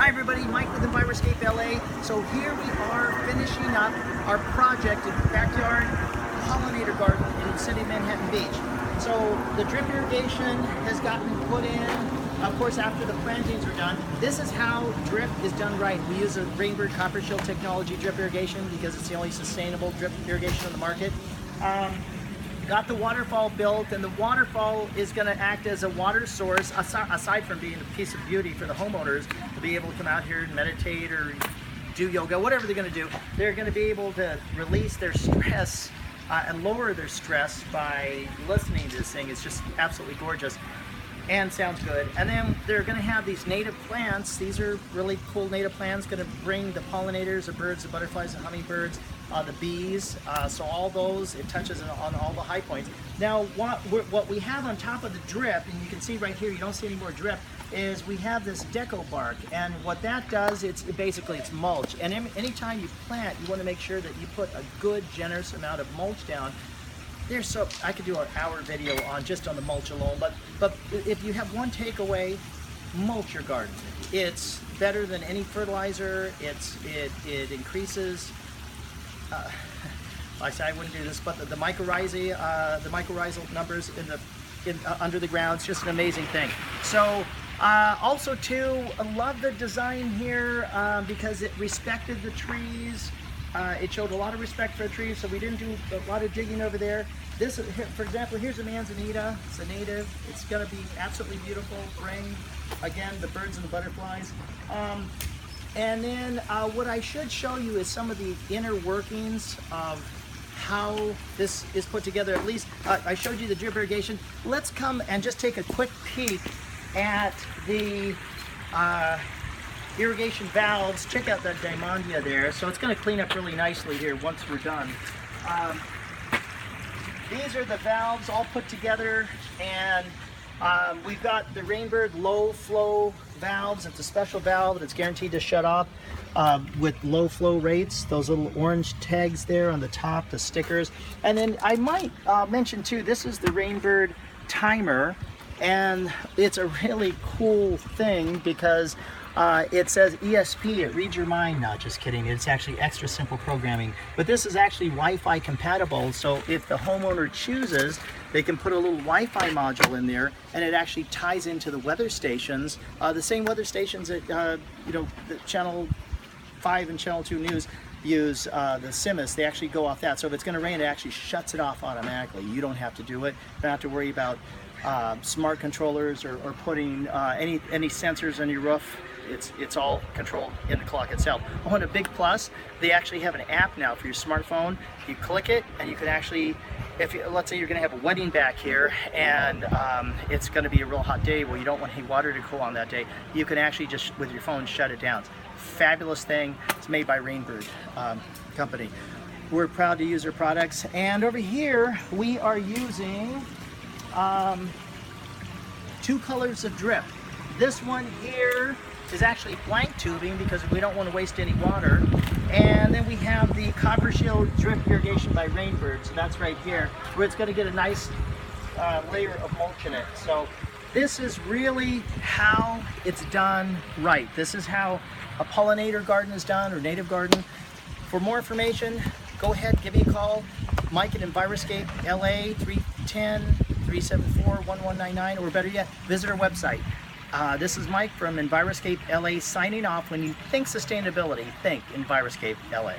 Hi everybody, Mike with Enviroscape LA. So here we are finishing up our project in the backyard Pollinator Garden in the city of Manhattan Beach. So the drip irrigation has gotten put in, of course, after the plantings are done. This is how drip is done right. We use a Rainbird copper shield technology drip irrigation because it's the only sustainable drip irrigation on the market. Got the waterfall built, and the waterfall is going to act as a water source, aside from being a piece of beauty for the homeowners to be able to come out here and meditate or do yoga, whatever they're going to do. They're going to be able to release their stress and lower their stress by listening to this thing. It's just absolutely gorgeous and sounds good. And then they're going to have these native plants. These are really cool native plants, going to bring the pollinators, the birds, the butterflies, the hummingbirds, the bees, so all those, it touches on all the high points. Now what we have on top of the drip, and you can see right here, you don't see any more drip, is we have this deco bark, and what that does, it's mulch. And anytime you plant, you want to make sure that you put a good generous amount of mulch down. I could do an hour video on just on the mulch alone, but if you have one takeaway, mulch your garden. It's better than any fertilizer. It increases I say I wouldn't do this, but the mycorrhizal numbers under the ground, it's just an amazing thing. So also too, I love the design here because it respected the trees. It showed a lot of respect for the trees, so we didn't do a lot of digging over there. This, for example, here's a manzanita. It's a native. It's going to be absolutely beautiful. Bring, again, the birds and the butterflies. And then what I should show you is some of the inner workings of how this is put together. At least I showed you the drip irrigation. Let's come and just take a quick peek at the irrigation valves. Check out that diamondia there. So it's going to clean up really nicely here once we're done. These are the valves all put together, and we've got the Rainbird low flow valves. It's a special valve that's guaranteed to shut off with low flow rates. Those little orange tags there on the top, the stickers. And then I might mention too, this is the Rainbird timer, and it's a really cool thing because it says ESP, it reads your mind. No, just kidding. It's actually extra simple programming. But this is actually Wi-Fi compatible, so if the homeowner chooses, they can put a little Wi-Fi module in there, and it actually ties into the weather stations, the same weather stations that the Channel 5 and Channel 2 News use, the CIMUS. They actually go off that. So if it's going to rain, it actually shuts it off automatically. You don't have to do it. You don't have to worry about smart controllers or putting any sensors on your roof. It's all controlled in the clock itself. Oh, and a big plus, they actually have an app now for your smartphone. You click it, and you can actually, let's say you're going to have a wedding back here, and it's going to be a real hot day where you don't want any water to cool on that day, you can actually just, with your phone, shut it down. Fabulous thing. It's made by Rainbird company. We're proud to use their products. And over here, we are using 2 colors of drip. This one here is actually blank tubing because we don't want to waste any water. And then we have the copper shield drip irrigation by Rainbird. So that's right here, where it's going to get a nice layer of mulch in it. So this is really how it's done right. This is how a pollinator garden is done, or native garden. For more information, go ahead, give me a call. Mike at Enviroscape LA, 310-374-1199, or better yet, visit our website. This is Mike from Enviroscape LA signing off. When you think sustainability, think Enviroscape LA.